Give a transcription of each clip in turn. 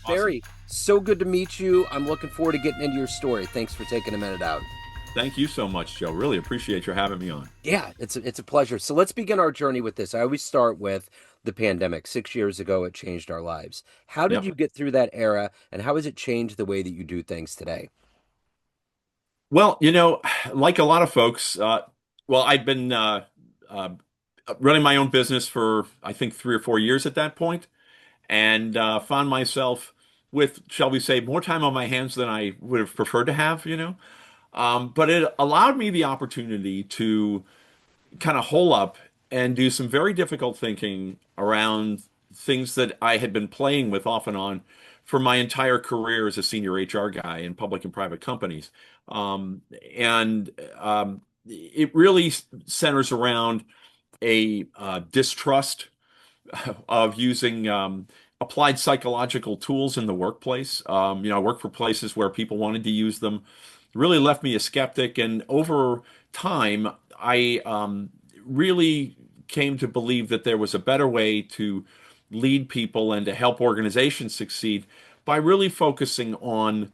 Awesome. Barry, so good to meet you. I'm looking forward to getting into your story. Thanks for taking a minute out. Thank you so much, Joe. Really appreciate your having me on. Yeah, it's a pleasure. So let's begin our journey with this. I always start with the pandemic. 6 years ago, it changed our lives. How did Yep. you get through that era, and how has it changed the way that you do things today? Well, like a lot of folks, well, I'd been uh, running my own business for, I think, 3 or 4 years at that point, and found myself with, shall we say, more time on my hands than I would have preferred to have. But it allowed me the opportunity to kind of hole up and do some very difficult thinking around things that I had been playing with off and on for my entire career as a senior HR guy in public and private companies. And it really centers around a distrust of using applied psychological tools in the workplace. I work for places where people wanted to use them. Really left me a skeptic, and over time, I really came to believe that there was a better way to lead people and to help organizations succeed by really focusing on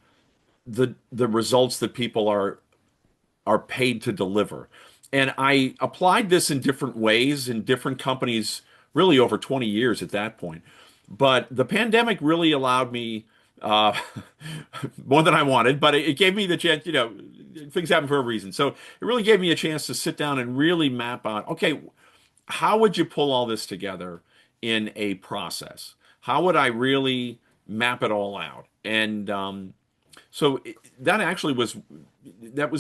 the results that people are paid to deliver. And I applied this in different ways in different companies, really over 20 years at that point. But the pandemic really allowed me uh, more than I wanted, but it gave me the chance, things happen for a reason. So it really gave me a chance to sit down and really map out, okay, how would you pull all this together in a process? How would I really map it all out? And that actually was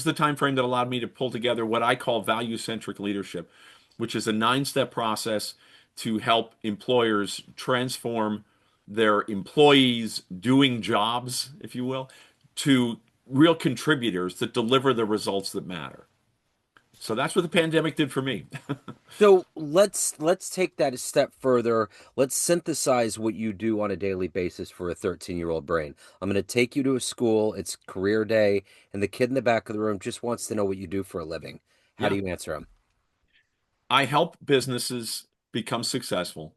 the time frame that allowed me to pull together what I call value-centric leadership, which is a 9-step process to help employers transform their employees doing jobs, if you will, to real contributors that deliver the results that matter. So that's what the pandemic did for me. So let's take that a step further. Let's synthesize what you do on a daily basis for a 13-year-old brain. I'm going to take you to a school, it's career day, and the kid in the back of the room just wants to know what you do for a living. How do Yeah. you answer him? I help businesses become successful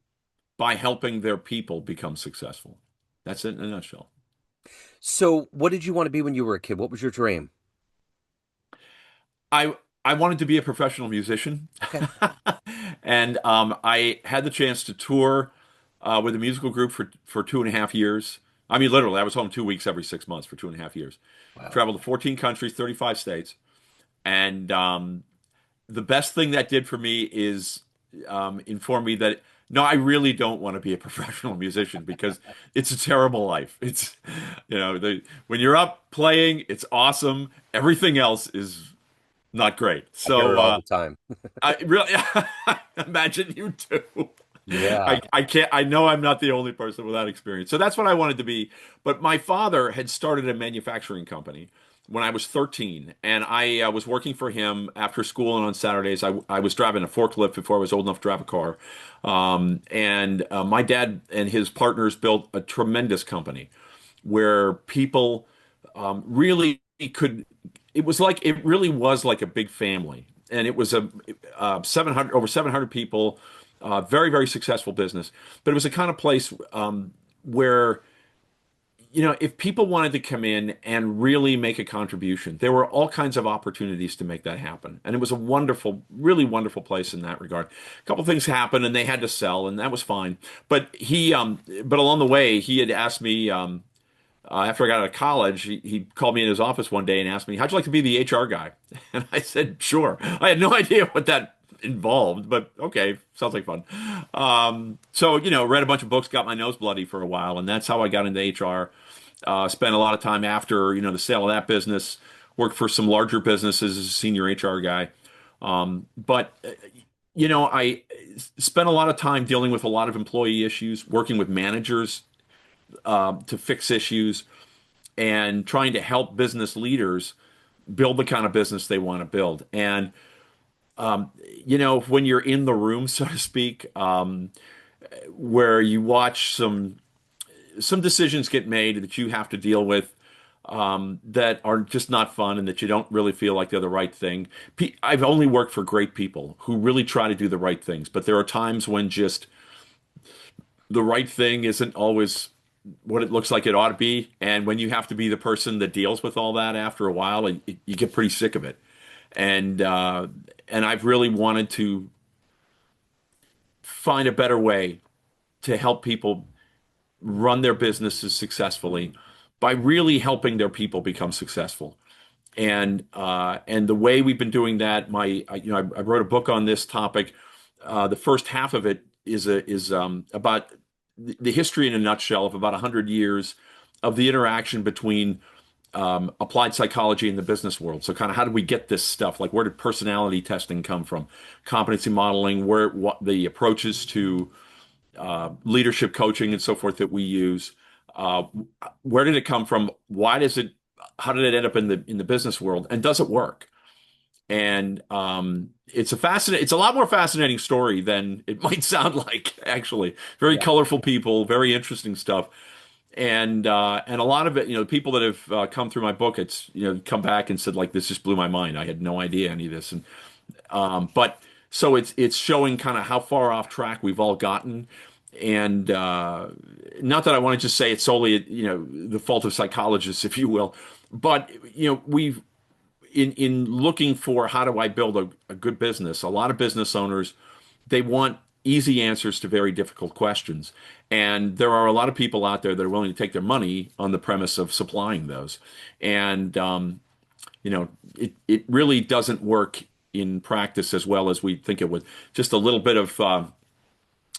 by helping their people become successful. That's it in a nutshell. So, what did you want to be when you were a kid? What was your dream? I wanted to be a professional musician, Okay. and I had the chance to tour with a musical group for 2.5 years. I mean, literally, I was home 2 weeks every 6 months for 2.5 years. Wow. Traveled to 14 countries, 35 states, and the best thing that did for me is inform me that no, I really don't want to be a professional musician because it's a terrible life. It's, when you're up playing, it's awesome. Everything else is not great. I hear So it all the time. I really imagine you too. Yeah. I can't. I know I'm not the only person with that experience. So that's what I wanted to be. But my father had started a manufacturing company when I was 13, and I was working for him after school and on Saturdays. I was driving a forklift before I was old enough to drive a car. And my dad and his partners built a tremendous company where people really could. It really was like a big family, and it was a 700 over 700 people, very very successful business. But it was a kind of place where if people wanted to come in and really make a contribution, there were all kinds of opportunities to make that happen. And it was a wonderful, really wonderful place in that regard. A couple things happened and they had to sell, and that was fine. But along the way, he had asked me, after I got out of college, he called me in his office one day and asked me, "How'd you like to be the HR guy?" And I said, "Sure." I had no idea what that involved, but okay, sounds like fun. So, read a bunch of books, got my nose bloody for a while, and that's how I got into HR. Spent a lot of time after, the sale of that business, worked for some larger businesses as a senior HR guy. But I spent a lot of time dealing with a lot of employee issues, working with managers to fix issues and trying to help business leaders build the kind of business they want to build. And when you're in the room, so to speak, where you watch some decisions get made that you have to deal with that are just not fun and that you don't really feel like they're the right thing. I've only worked for great people who really try to do the right things, but there are times when just the right thing isn't always what it looks like it ought to be. And when you have to be the person that deals with all that after a while, you get pretty sick of it. And and I've really wanted to find a better way to help people run their businesses successfully by really helping their people become successful. And the way we've been doing that, I wrote a book on this topic. The first half of it is about the history in a nutshell of about 100 years of the interaction between applied psychology and the business world. So kind of how did we get this stuff? Like where did personality testing come from? Competency modeling, what the approaches to leadership coaching and so forth that we use. Uh, where did it come from? How did it end up in the business world? And does it work? And it's a lot more fascinating story than it might sound like, actually. Very Yeah. colorful people, very interesting stuff. And a lot of it, people that have come through my book, it's, come back and said like, this just blew my mind. I had no idea any of this. But so it's showing kind of how far off track we've all gotten. And not that I want to just say it's solely, the fault of psychologists, if you will, but we've in looking for how do I build a good business, a lot of business owners, they want easy answers to very difficult questions. And there are a lot of people out there that are willing to take their money on the premise of supplying those. And you know, it really doesn't work in practice as well as we think it would. Just a little bit of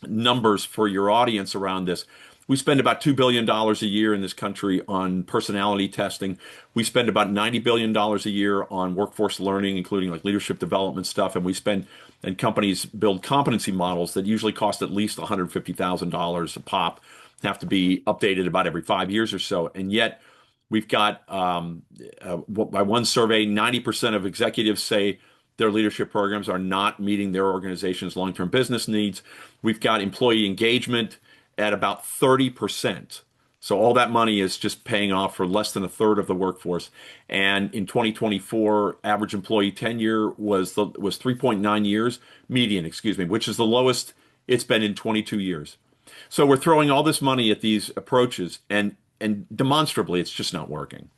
numbers for your audience around this. We spend about $2 billion a year in this country on personality testing. We spend about $90 billion a year on workforce learning, including like leadership development stuff. And companies build competency models that usually cost at least $150,000 a pop, have to be updated about every 5 years or so. And yet, we've got, by one survey, 90% of executives say their leadership programs are not meeting their organization's long-term business needs. We've got employee engagement at about 30%. So all that money is just paying off for less than a third of the workforce. And in 2024, average employee tenure was 3.9 years, median, excuse me, which is the lowest it's been in 22 years. So we're throwing all this money at these approaches, and demonstrably, it's just not working.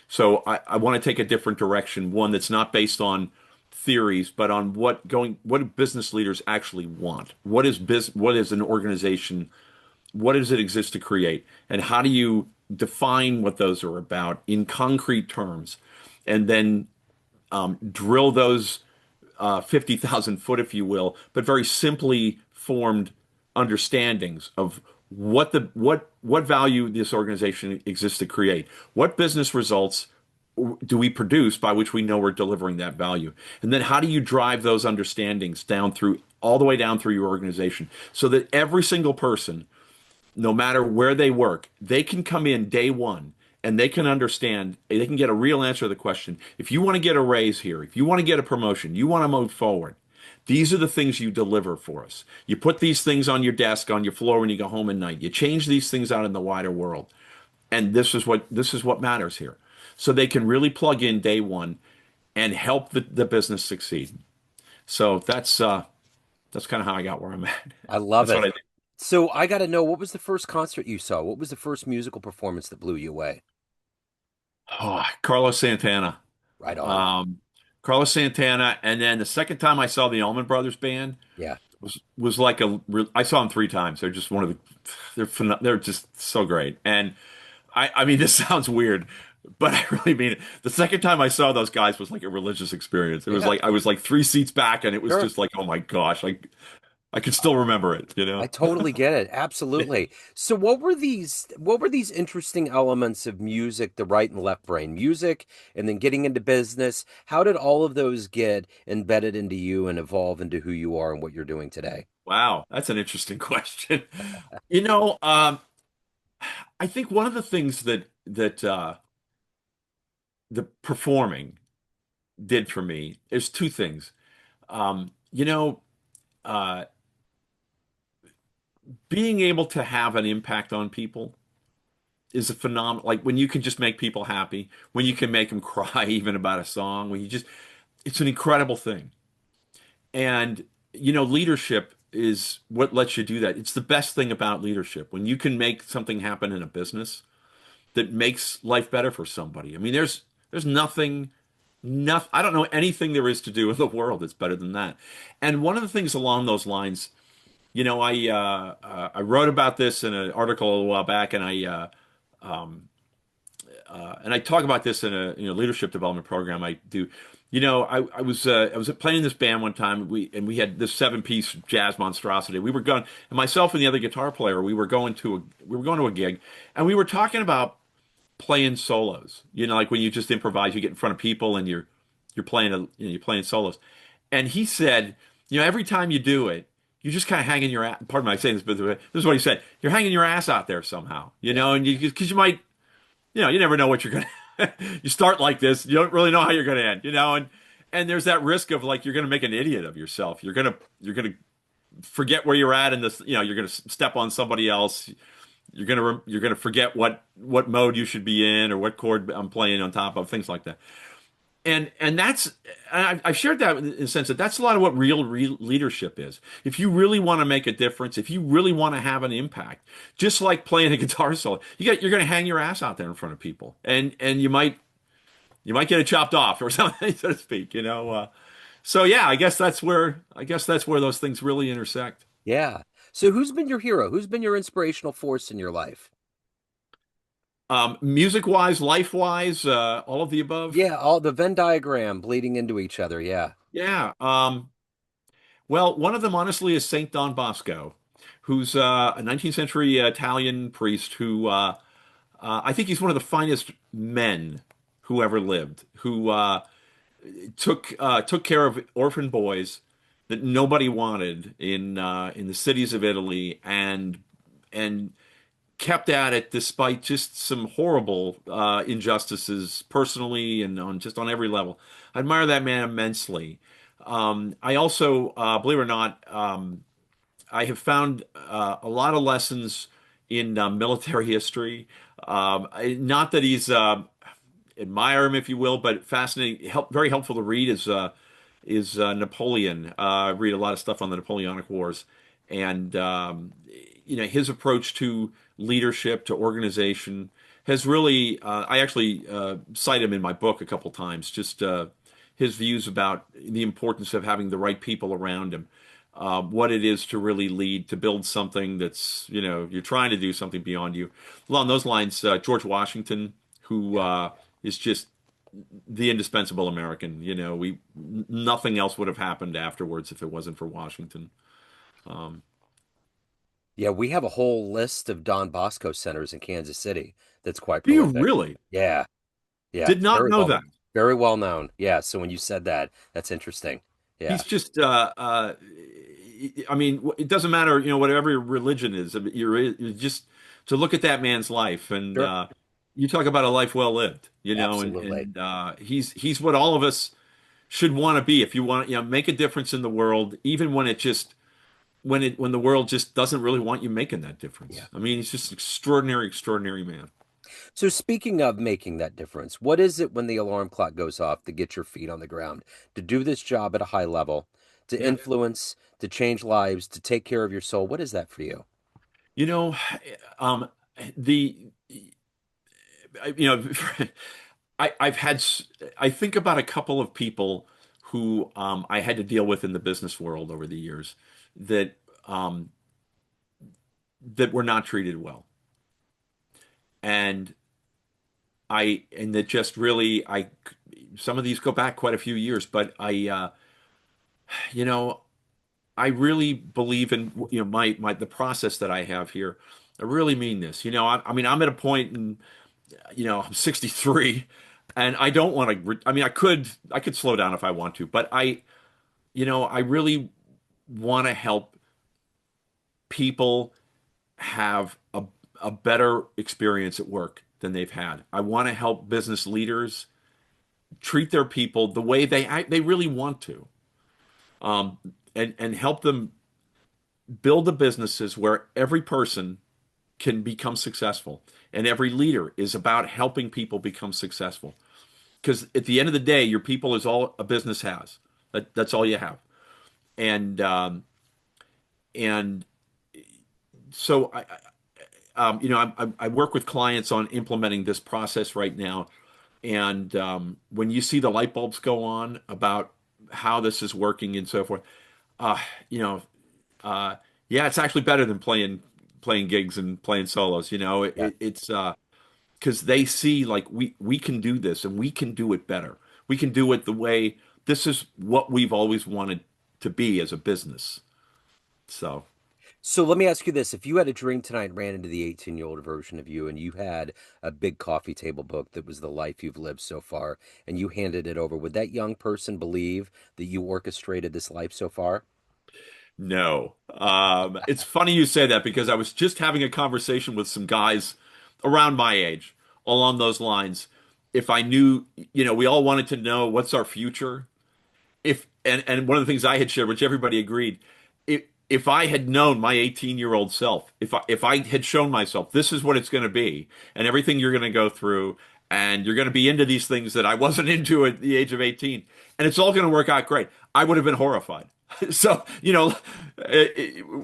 So I want to take a different direction, one that's not based on theories, but on what do business leaders actually want? What is an organization? What does it exist to create? And how do you define what those are about in concrete terms? And then drill those 50,000 foot, if you will, but very simply formed understandings of what value this organization exists to create. What business results do we produce by which we know we're delivering that value? And then how do you drive those understandings down through all the way down through your organization so that every single person, no matter where they work, they can come in day one and they can understand, they can get a real answer to the question. If you want to get a raise here, if you want to get a promotion, you want to move forward, these are the things you deliver for us. You put these things on your desk, on your floor when you go home at night. You change these things out in the wider world. And this is what matters here. So they can really plug in day one and help the business succeed. So that's kind of how I got where I'm at. I love That's what it. I think. So I got to know, what was the first concert you saw? What was the first musical performance that blew you away? Oh, Carlos Santana. Right on. Um, Carlos Santana, and then the second time I saw the Allman Brothers Band Yeah. was like I saw them three times. They're just one of the they're just so great. And I mean this sounds weird, but I really mean it. The second time I saw those guys was like a religious experience. It was Yeah. like I was like three seats back, and it was Sure. just like, oh my gosh, like I can still remember it, you I know? totally get it. Absolutely. So what were these interesting elements of music, the right and left brain, music, and then getting into business? How did all of those get embedded into you and evolve into who you are and what you're doing today? Wow, that's an interesting question. I think one of the things that the performing did for me is two things. Um, you know, uh, Being able to have an impact on people is a phenomenal. Like when you can just make people happy, when you can make them cry even about a song, it's an incredible thing. And leadership. is what lets you do that. It's the best thing about leadership when you can make something happen in a business that makes life better for somebody. I mean, there's nothing, I don't know anything there is to do in the world that's better than that. And one of the things along those lines, I wrote about this in an article a while back, and I talk about this in a leadership development program I do. I was playing in this band one time. We had this 7-piece jazz monstrosity. We were going, and myself and the other guitar player, we were going to a gig, and we were talking about playing solos. Like when you just improvise, you get in front of people and you're playing you're playing solos. And he said, every time you do it, you just kind of hanging your ass. Pardon me, I say this, but this is what he said. You're hanging your ass out there somehow, Yeah. and because you might, you never know what you're gonna. You start like this, you don't really know how you're gonna end, and there's that risk of like you're gonna make an idiot of yourself. You're gonna forget where you're at, and this, you're gonna step on somebody else. You're gonna forget what mode you should be in or what chord I'm playing on top of, things like that. And I've shared that in the sense that that's a lot of what real leadership is. If you really want to make a difference, if you really want to have an impact, just like playing a guitar solo, you're going to hang your ass out there in front of people, and you might get it chopped off or something, so to speak. So yeah, I guess that's where those things really intersect. Yeah. So who's been your hero? Who's been your inspirational force in your life? Music wise, life wise, all of the above. Yeah, all the Venn diagram bleeding into each other. Yeah. Yeah. Well, one of them, honestly, is Saint Don Bosco, who's a 19th century Italian priest who I think he's one of the finest men who ever lived, who took care of orphan boys that nobody wanted in the cities of Italy, and kept at it despite just some horrible injustices personally and on every level. I admire that man immensely. I also, believe it or not, I have found a lot of lessons in military history. Not that he's admire him, if you will, but fascinating, very helpful to read is Napoleon. I read a lot of stuff on the Napoleonic Wars, and his approach to leadership, to organization, has really. I actually cite him in my book a couple times. Just his views about the importance of having the right people around him, what it is to really lead, to build something that's you're trying to do something beyond you. Along those lines, George Washington, who Yeah. is just the indispensable American. Nothing else would have happened afterwards if it wasn't for Washington. Um, Yeah, we have a whole list of Don Bosco centers in Kansas City that's quite do you prolific. really? Yeah. Yeah. Did not know that. Very well known. Yeah. So when you said that, that's interesting. Yeah. He's just, I mean, it doesn't matter, whatever your religion is. I mean, you're just to look at that man's life, and Sure. you talk about a life well lived, and Absolutely. he's what all of us should want to be. If you want, make a difference in the world, even when the world just doesn't really want you making that Yeah. difference. I mean, he's just an extraordinary, extraordinary man. So speaking of making that difference, what is it when the alarm clock goes off to get your feet on the ground, to do this job at a high level, to Yeah. influence, to change lives, to take care of your soul? What is that for you? You know, um, the, you know, I've had, I think about a couple of people who I had to deal with in the business world over the years that, um, that were not treated well. And and that just really, some of these go back quite a few years, but you know, I really believe in, the process that I have here. I really mean this. I mean, I'm at a point in, I'm 63, and I don't want to, I mean, I could slow down if I want to, but I really want to help people have a better experience at work than they've had. I want to help business leaders treat their people the way they really want to, um, and help them build the businesses where every person can become successful, and every leader is about helping people become successful. Because at the end of the day, your people is all a business has. That's all you have. And and so I work with clients on implementing this process right now. And when you see the light bulbs go on about how this is working and so forth, uh, you know, uh, yeah, it's actually better than playing gigs and playing solos. Yeah. It's because they see like we can do this and we can do it better. We can do it the way this is what we've always wanted to be as a business. So, So let me ask you this. If you had a dream tonight and ran into the 18-year-old version of you and you had a big coffee table book that was the life you've lived so far and you handed it over, would that young person believe that you orchestrated this life so far? no. It's funny you say that because I was just having a conversation with some guys around my age along those lines. If I knew, we all wanted to know what's our future. If and one of the things I had shared, which everybody agreed, if I had known my 18-year-old self, if I had shown myself this is what it's going to be, and everything you're going to go through, and you're going to be into these things that I wasn't into at the age of 18, and it's all going to work out great, I would have been horrified. So,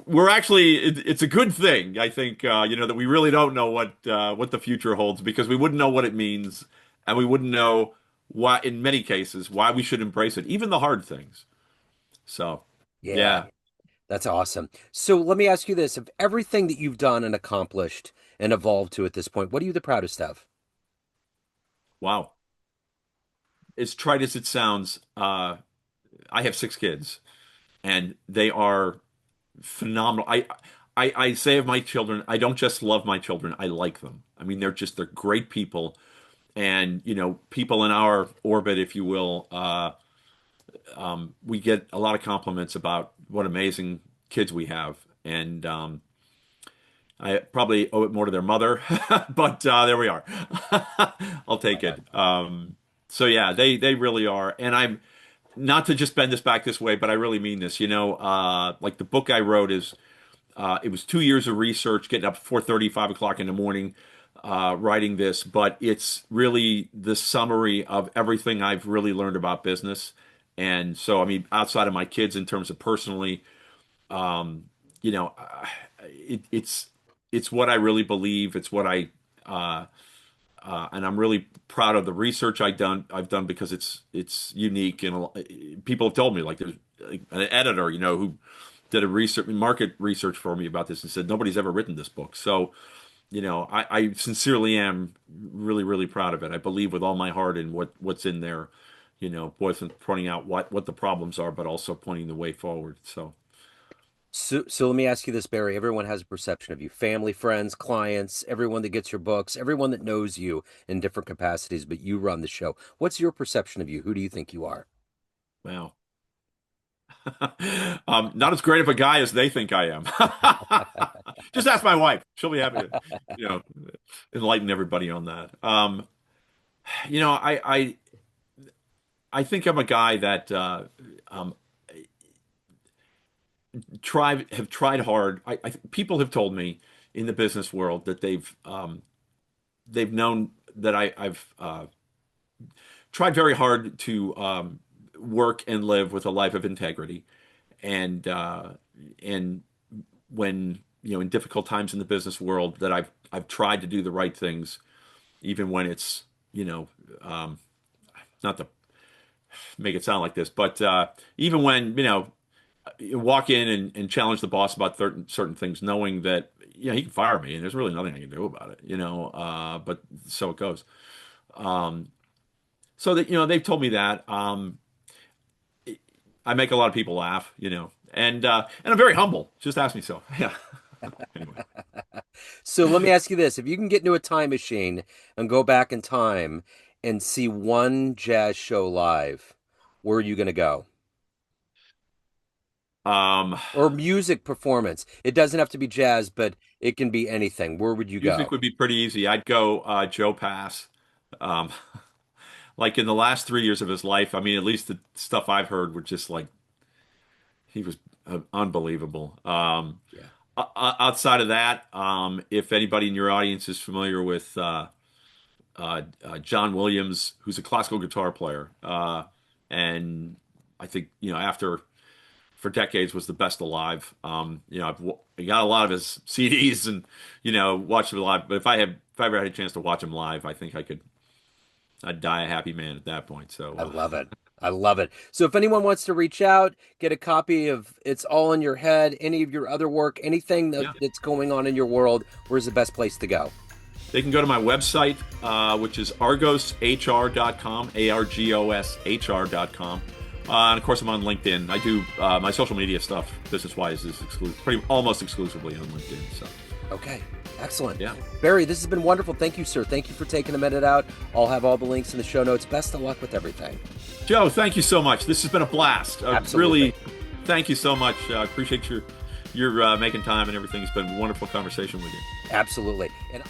we're actually it's a good thing, I think, that we really don't know what the future holds because we wouldn't know what it means, and we wouldn't know why, in many cases, why we should embrace it, even the hard things. So, Yeah, yeah, that's awesome. So let me ask you this. Of everything that you've done and accomplished and evolved to at this point, what are you the proudest of? wow. As trite as it sounds, I have 6 kids, and they are phenomenal. I say of my children, I don't just love my children, I like them. I mean, they're great people, and people in our orbit, if you will, we get a lot of compliments about what amazing kids we have, and I probably owe it more to their mother, but there we are. I'll take Right on. it. So yeah, they really are, and I'm not to just bend this back this way, but I really mean this. Like the book I wrote is it was 2 years of research, getting up at 4:30, 5 o'clock in the morning, writing this, but it's really the summary of everything I've really learned about business. And so, I mean, outside of my kids, in terms of personally, um, you know, it's what I really believe. It's what uh, and I'm really proud of the research I've done because it's unique, and people have told me like there's like, an editor, who did a market research for me about this and said nobody's ever written this book. So, I sincerely am really, really proud of it. I believe with all my heart in what's in there, both in pointing out what the problems are, but also pointing the way forward. So, So let me ask you this, Barry. Everyone has a perception of you. Family, friends, clients, everyone that gets your books, everyone that knows you in different capacities, but you run the show. What's your perception of you? Who do you think you are? wow. Not as great of a guy as they think I am. Just ask my wife. She'll be happy to, you know, enlighten everybody on that. You know, I, I, I think I'm a guy that um, have tried hard. People have told me in the business world that they've known that I've tried very hard to work and live with a life of integrity, and when in difficult times in the business world that I've tried to do the right things, even when it's you know not to make it sound like this, but even when you walk in and challenge the boss about certain things, knowing that he can fire me and there's really nothing I can do about it, but so it goes. Um, so that they've told me that I make a lot of people laugh, and I'm very humble. Just ask me so. Yeah. Anyway. So let me ask you this. If you can get into a time machine and go back in time and see one jazz show live, where are you going to go? Um, Or music performance. It doesn't have to be jazz, but it can be anything. Where would you music go? would be pretty easy. I'd go Joe Pass. Um, like in the last 3 years of his life, I mean, at least the stuff I've heard were just like he was unbelievable. Yeah. Outside of that, if anybody in your audience is familiar with John Williams, who's a classical guitar player, and I think after for decades was the best alive. I got a lot of his CDs and watched him live. But if I ever had a chance to watch him live, I think I'd die a happy man at that point. So I love it. I love it. So if anyone wants to reach out, get a copy of It's All in Your Head, any of your other work, anything yeah, that's going on in your world, where's the best place to go? they can go to my website, which is argoshr.com, ARGOSHR.com. And of course, I'm on LinkedIn. I do my social media stuff, business-wise, is almost exclusively on LinkedIn. So, Okay, excellent. yeah. Barry, this has been wonderful. Thank you, sir. Thank you for taking a minute out. I'll have all the links in the show notes. Best of luck with everything. Joe, thank you so much. This has been a blast. Absolutely. Really, thank you so much. I appreciate your making time and everything. It's been a wonderful conversation with you. Absolutely. And